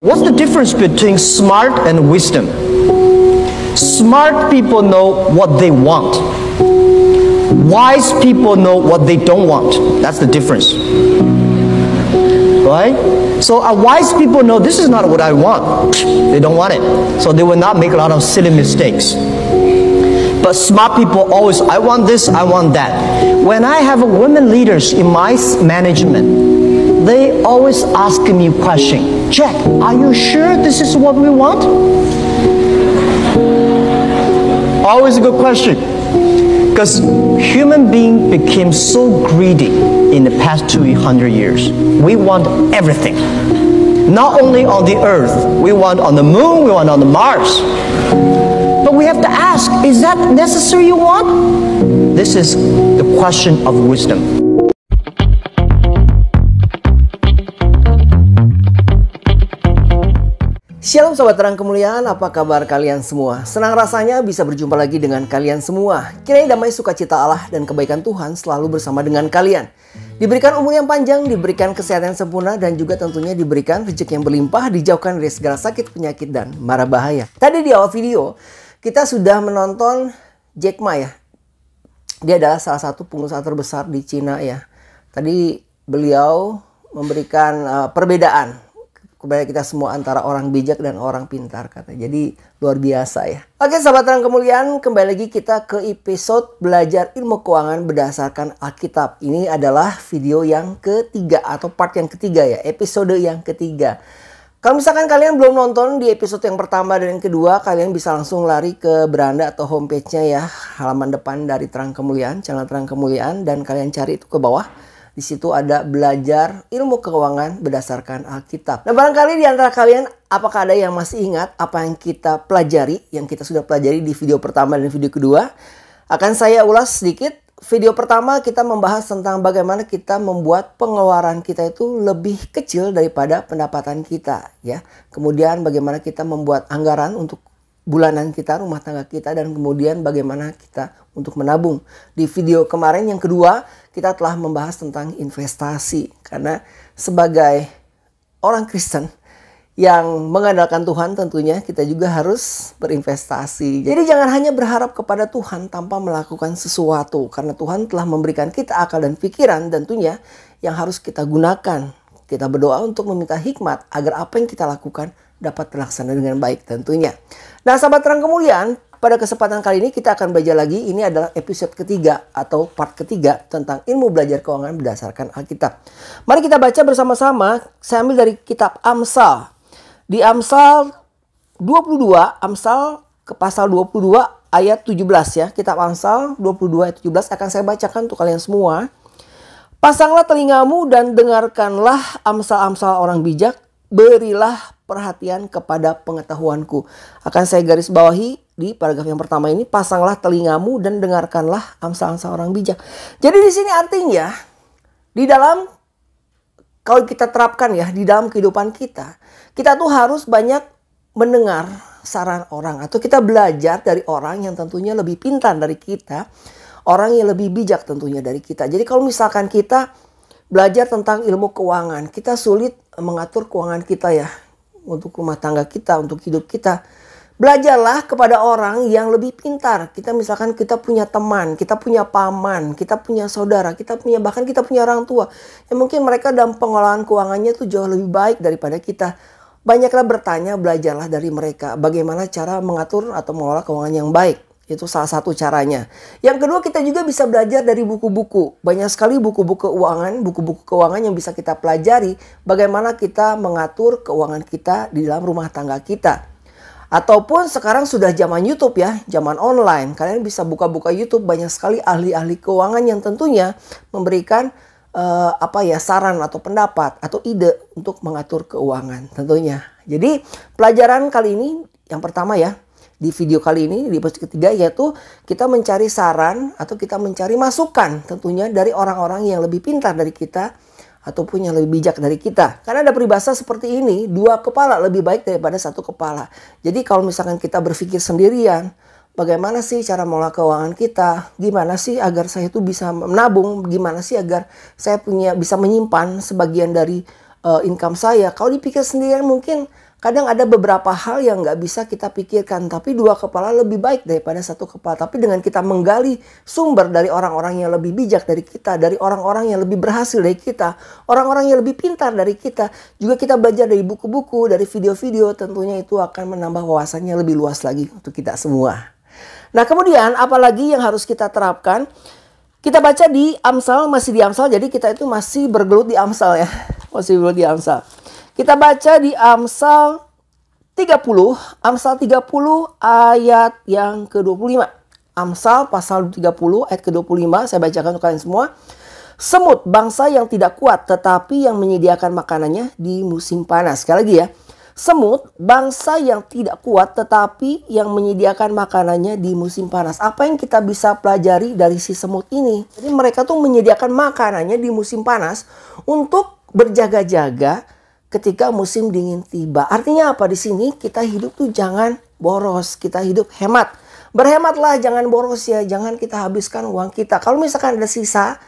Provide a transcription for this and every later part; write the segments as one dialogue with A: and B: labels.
A: What's the difference between smart and wisdom? Smart people know what they want. Wise people know what they don't want. That's the difference. Right? So wise people know this is not what I want. They don't want it. So they will not make a lot of silly mistakes. But smart people always, I want this, I want that. When I have women leaders in my management, they always ask me a question. Jack, are you sure this is what we want? Always a good question. Because human being became so greedy in the past 200 years. We want everything. Not only on the earth, we want on the moon, we want on the Mars. But we have to ask, is that necessary you want? This is the question of wisdom.
B: Shalom Sobat Terang Kemuliaan, apa kabar kalian semua? Senang rasanya bisa berjumpa lagi dengan kalian semua. Kiranya damai sukacita Allah dan kebaikan Tuhan selalu bersama dengan kalian. Diberikan umur yang panjang, diberikan kesehatan yang sempurna, dan juga tentunya diberikan rezeki yang berlimpah, dijauhkan dari segala sakit, penyakit, dan mara bahaya. Tadi di awal video, kita sudah menonton Jack Ma ya. Dia adalah salah satu pengusaha terbesar di Cina ya. Tadi beliau memberikan perbedaan kepada kita semua antara orang bijak dan orang pintar kata. Jadi luar biasa ya. Oke sahabat terang kemuliaan, kembali lagi kita ke episode belajar ilmu keuangan berdasarkan Alkitab. Ini adalah video yang ketiga atau part yang ketiga ya, episode yang ketiga. Kalau misalkan kalian belum nonton di episode yang pertama dan yang kedua, kalian bisa langsung lari ke beranda atau homepage-nya ya, halaman depan dari Terang Kemuliaan, channel Terang Kemuliaan, dan kalian cari itu ke bawah. Di situ ada belajar ilmu keuangan berdasarkan Alkitab. Nah barangkali di antara kalian apakah ada yang masih ingat apa yang kita pelajari, yang kita sudah pelajari di video pertama dan video kedua. Akan saya ulas sedikit. Video pertama kita membahas tentang bagaimana kita membuat pengeluaran kita itu lebih kecil daripada pendapatan kita ya. Kemudian bagaimana kita membuat anggaran untuk bulanan kita, rumah tangga kita, dan kemudian bagaimana kita untuk menabung. Di video kemarin yang kedua, kita telah membahas tentang investasi. Karena sebagai orang Kristen yang mengandalkan Tuhan tentunya kita juga harus berinvestasi. Jadi jangan hanya berharap kepada Tuhan tanpa melakukan sesuatu. Karena Tuhan telah memberikan kita akal dan pikiran tentunya yang harus kita gunakan. Kita berdoa untuk meminta hikmat agar apa yang kita lakukan dapat terlaksana dengan baik tentunya. Nah sahabat terang kemuliaan, pada kesempatan kali ini kita akan belajar lagi. Ini adalah episode ketiga atau part ketiga tentang ilmu belajar keuangan berdasarkan Alkitab. Mari kita baca bersama-sama. Saya ambil dari kitab Amsal. Di Amsal 22, Amsal ke pasal 22 ayat 17 ya. Kitab Amsal 22 ayat 17 akan saya bacakan untuk kalian semua. Pasanglah telingamu dan dengarkanlah amsal-amsal orang bijak. Berilah perhatian kepada pengetahuanku. Akan saya garis bawahi di paragraf yang pertama ini, pasanglah telingamu dan dengarkanlah amsal-amsal orang bijak. Jadi di sini artinya di dalam, kalau kita terapkan ya di dalam kehidupan kita, kita tuh harus banyak mendengar saran orang atau kita belajar dari orang yang tentunya lebih pintar dari kita, orang yang lebih bijak tentunya dari kita. Jadi kalau misalkan kita belajar tentang ilmu keuangan, kita sulit mengatur keuangan kita ya, untuk rumah tangga kita, untuk hidup kita. Belajarlah kepada orang yang lebih pintar. Kita misalkan kita punya teman, kita punya paman, kita punya saudara, bahkan kita punya orang tua. Yang mungkin mereka dalam pengelolaan keuangannya itu jauh lebih baik daripada kita. Banyaklah bertanya, belajarlah dari mereka. Bagaimana cara mengatur atau mengelola keuangan yang baik. Itu salah satu caranya. Yang kedua, kita juga bisa belajar dari buku-buku. Banyak sekali buku-buku keuangan yang bisa kita pelajari. Bagaimana kita mengatur keuangan kita di dalam rumah tangga kita. Ataupun sekarang sudah zaman YouTube ya, zaman online. Kalian bisa buka-buka YouTube, banyak sekali ahli-ahli keuangan yang tentunya memberikan saran atau pendapat atau ide untuk mengatur keuangan tentunya. Jadi pelajaran kali ini yang pertama ya, di video kali ini, di episode ketiga, yaitu kita mencari saran atau kita mencari masukan tentunya dari orang-orang yang lebih pintar dari kita ataupun yang lebih bijak dari kita. Karena ada peribahasa seperti ini, 2 kepala lebih baik daripada 1 kepala. Jadi kalau misalkan kita berpikir sendirian, bagaimana sih cara mengelola keuangan kita? Gimana sih agar saya itu bisa menabung? Gimana sih agar saya bisa menyimpan sebagian dari income saya? Kalau dipikir sendirian mungkin Kadang ada beberapa hal yang nggak bisa kita pikirkan, tapi dua kepala lebih baik daripada satu kepala. Tapi dengan kita menggali sumber dari orang-orang yang lebih bijak dari kita, dari orang-orang yang lebih berhasil dari kita, orang-orang yang lebih pintar dari kita, juga kita belajar dari buku-buku, dari video-video, tentunya itu akan menambah wawasannya lebih luas lagi untuk kita semua. Nah, kemudian apalagi yang harus kita terapkan? Kita baca di Amsal, masih di Amsal, jadi kita itu masih bergelut di Amsal ya. Masih bergelut di Amsal. Kita baca di Amsal 30 ayat yang ke-25. Amsal pasal 30 ayat ke-25, saya bacakan untuk kalian semua. Semut, bangsa yang tidak kuat tetapi yang menyediakan makanannya di musim panas. Sekali lagi ya. Semut, bangsa yang tidak kuat tetapi yang menyediakan makanannya di musim panas. Apa yang kita bisa pelajari dari si semut ini? Jadi mereka tuh menyediakan makanannya di musim panas untuk berjaga-jaga ketika musim dingin tiba. Artinya apa di sini? Kita hidup tuh jangan boros, kita hidup hemat. Berhematlah, jangan boros ya, jangan kita habiskan uang kita. Kalau misalkan ada sisa,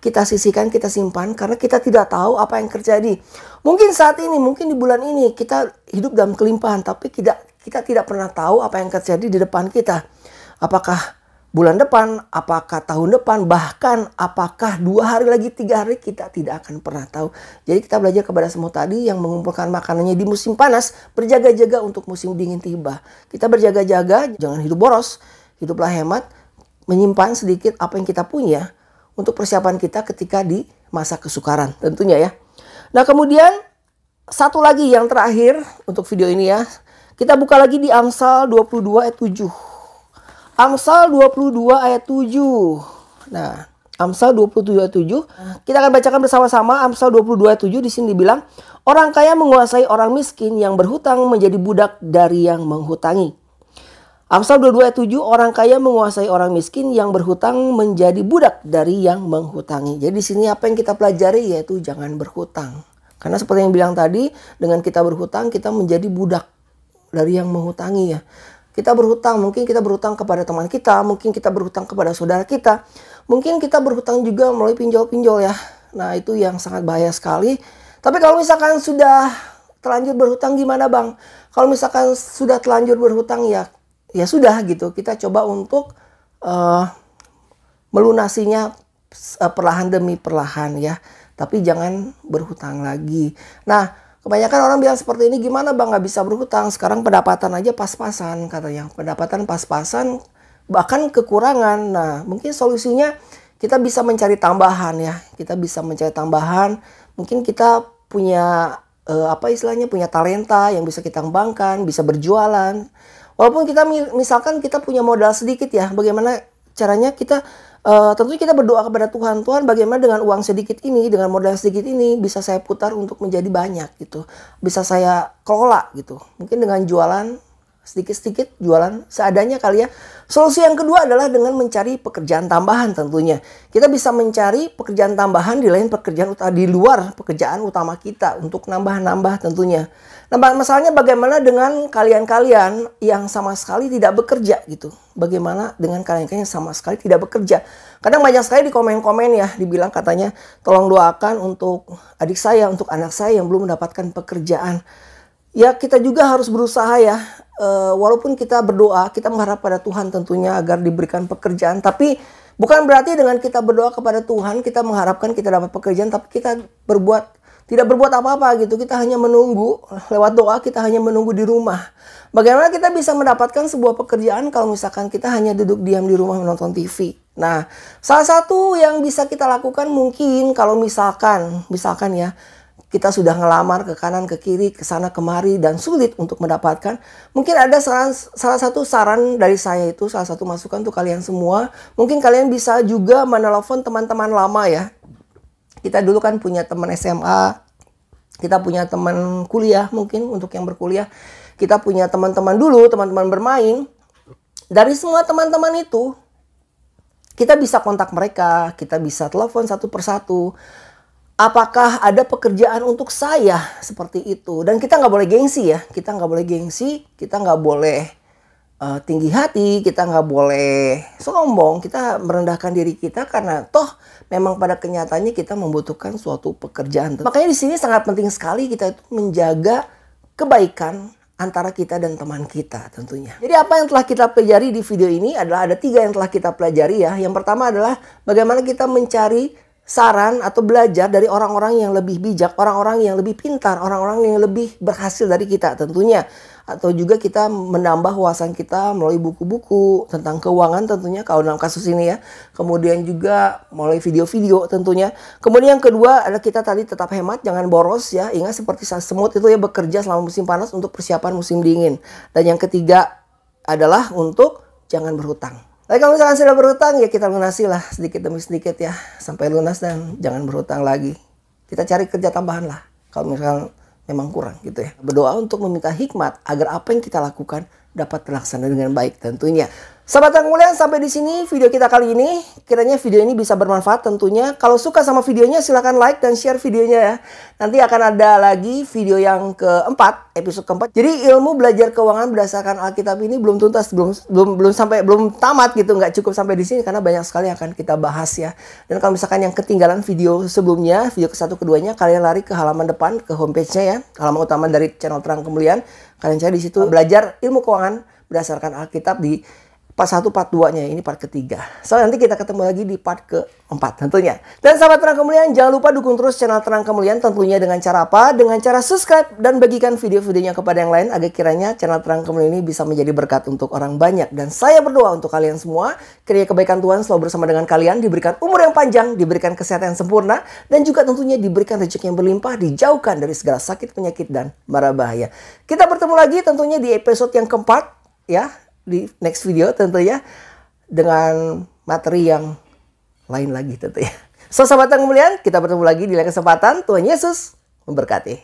B: kita sisihkan, kita simpan, karena kita tidak tahu apa yang terjadi. Mungkin saat ini, mungkin di bulan ini kita hidup dalam kelimpahan, tapi kita tidak pernah tahu apa yang terjadi di depan kita. Apakah bulan depan, apakah tahun depan, bahkan apakah 2 hari lagi, 3 hari, kita tidak akan pernah tahu. Jadi kita belajar kepada semut tadi yang mengumpulkan makanannya di musim panas, berjaga-jaga untuk musim dingin tiba. Kita berjaga-jaga, jangan hidup boros, hiduplah hemat, menyimpan sedikit apa yang kita punya untuk persiapan kita ketika di masa kesukaran tentunya ya. Nah, kemudian satu lagi yang terakhir untuk video ini ya. Kita buka lagi di Amsal 22 ayat 7. Amsal 22 ayat 7. Nah, Amsal 27 ayat 7. Kita akan bacakan bersama-sama Amsal 22 ayat 7. Di sini dibilang, orang kaya menguasai orang miskin, yang berhutang menjadi budak dari yang menghutangi. Amsal 22 ayat 7, orang kaya menguasai orang miskin, yang berhutang menjadi budak dari yang menghutangi. Jadi di sini apa yang kita pelajari yaitu jangan berhutang. Karena seperti yang bilang tadi, dengan kita berhutang kita menjadi budak dari yang menghutangi ya. Kita berhutang, mungkin kita berhutang kepada teman kita, mungkin kita berhutang kepada saudara kita, mungkin kita berhutang juga melalui pinjol-pinjol ya. Nah, itu yang sangat bahaya sekali. Tapi kalau misalkan sudah terlanjur berhutang gimana bang? Kalau misalkan sudah terlanjur berhutang ya sudah gitu. Kita coba untuk melunasinya perlahan demi perlahan ya. Tapi jangan berhutang lagi. Nah, kebanyakan orang bilang seperti ini, gimana bang gak bisa berhutang? Sekarang pendapatan aja pas-pasan katanya. Pendapatan pas-pasan bahkan kekurangan. Nah, mungkin solusinya kita bisa mencari tambahan ya. Kita bisa mencari tambahan. Mungkin kita punya punya talenta yang bisa kita kembangkan, bisa berjualan. Walaupun kita misalkan kita punya modal sedikit ya. Bagaimana caranya kita tentunya kita berdoa kepada Tuhan. Tuhan, bagaimana dengan uang sedikit ini, dengan modal sedikit ini bisa saya putar untuk menjadi banyak gitu. Bisa saya kelola gitu. Mungkin dengan jualan sedikit-sedikit, jualan seadanya kali ya. Solusi yang kedua adalah dengan mencari pekerjaan tambahan tentunya. Kita bisa mencari pekerjaan tambahan di lain pekerjaan di luar pekerjaan utama kita untuk nambah-nambah tentunya. Nah, masalahnya bagaimana dengan kalian-kalian yang sama sekali tidak bekerja gitu. Bagaimana dengan kalian-kalian yang sama sekali tidak bekerja. Kadang banyak sekali di komen-komen ya, dibilang katanya tolong doakan untuk adik saya, untuk anak saya yang belum mendapatkan pekerjaan. Ya, kita juga harus berusaha ya. Walaupun kita berdoa, kita mengharap pada Tuhan tentunya agar diberikan pekerjaan. Tapi bukan berarti dengan kita berdoa kepada Tuhan, kita mengharapkan kita dapat pekerjaan, tapi kita tidak berbuat apa-apa gitu. Kita hanya menunggu, lewat doa kita hanya menunggu di rumah. Bagaimana kita bisa mendapatkan sebuah pekerjaan kalau misalkan kita hanya duduk diam di rumah menonton TV? Nah, salah satu yang bisa kita lakukan mungkin kalau misalkan ya, kita sudah ngelamar ke kanan, ke kiri, ke sana, kemari, dan sulit untuk mendapatkan. Mungkin ada salah satu saran dari saya itu, salah satu masukan untuk kalian semua. Mungkin kalian bisa juga menelepon teman-teman lama ya. Kita dulu kan punya teman SMA, kita punya teman kuliah mungkin untuk yang berkuliah. Kita punya teman-teman dulu, teman-teman bermain. Dari semua teman-teman itu, kita bisa kontak mereka, kita bisa telepon satu persatu. Apakah ada pekerjaan untuk saya seperti itu? Dan kita nggak boleh gengsi ya. Kita nggak boleh gengsi. Kita nggak boleh tinggi hati. Kita nggak boleh sombong. Kita merendahkan diri kita karena toh memang pada kenyataannya kita membutuhkan suatu pekerjaan. Makanya di sini sangat penting sekali kita itu menjaga kebaikan antara kita dan teman kita tentunya. Jadi apa yang telah kita pelajari di video ini adalah ada 3 yang telah kita pelajari ya. Yang pertama adalah bagaimana kita mencari saran atau belajar dari orang-orang yang lebih bijak, orang-orang yang lebih pintar, orang-orang yang lebih berhasil dari kita tentunya. Atau juga kita menambah wawasan kita melalui buku-buku tentang keuangan tentunya kalau dalam kasus ini ya. Kemudian juga melalui video-video tentunya. Kemudian yang kedua adalah kita tadi tetap hemat, jangan boros ya. Ingat seperti semut itu ya bekerja selama musim panas untuk persiapan musim dingin. Dan yang ketiga adalah untuk jangan berhutang. Tapi kalau misalkan sudah berhutang ya kita lunasi lah sedikit demi sedikit ya. Sampai lunas dan jangan berhutang lagi. Kita cari kerja tambahan lah. Kalau misalkan memang kurang gitu ya. Berdoa untuk meminta hikmat agar apa yang kita lakukan dapat terlaksana dengan baik tentunya. Sahabat yang mulia, sampai di sini video kita kali ini. Kiranya video ini bisa bermanfaat tentunya. Kalau suka sama videonya silahkan like dan share videonya ya. Nanti akan ada lagi video yang keempat, episode keempat. Jadi ilmu belajar keuangan berdasarkan Alkitab ini belum tuntas, belum tamat gitu, nggak cukup sampai di sini karena banyak sekali yang akan kita bahas ya. Dan kalau misalkan yang ketinggalan video sebelumnya, video ke-1 keduanya, kalian lari ke halaman depan, ke homepage-nya ya, halaman utama dari channel Terang Kemuliaan. Kalian cari di situ belajar ilmu keuangan berdasarkan Alkitab di part 1, part 2-nya, ini part ketiga. So, nanti kita ketemu lagi di part keempat tentunya. Dan sahabat Terang Kemuliaan, jangan lupa dukung terus channel Terang Kemuliaan tentunya dengan cara apa? Dengan cara subscribe dan bagikan video-videonya kepada yang lain agar kiranya channel Terang Kemuliaan ini bisa menjadi berkat untuk orang banyak. Dan saya berdoa untuk kalian semua, kiranya kebaikan Tuhan selalu bersama dengan kalian, diberikan umur yang panjang, diberikan kesehatan yang sempurna, dan juga tentunya diberikan rezeki yang berlimpah, dijauhkan dari segala sakit, penyakit, dan mara bahaya. Kita bertemu lagi tentunya di episode yang keempat ya. Di next video tentunya dengan materi yang lain lagi tentunya. So sahabat yang kemuliaan, kita bertemu lagi di lain kesempatan. Tuhan Yesus memberkati.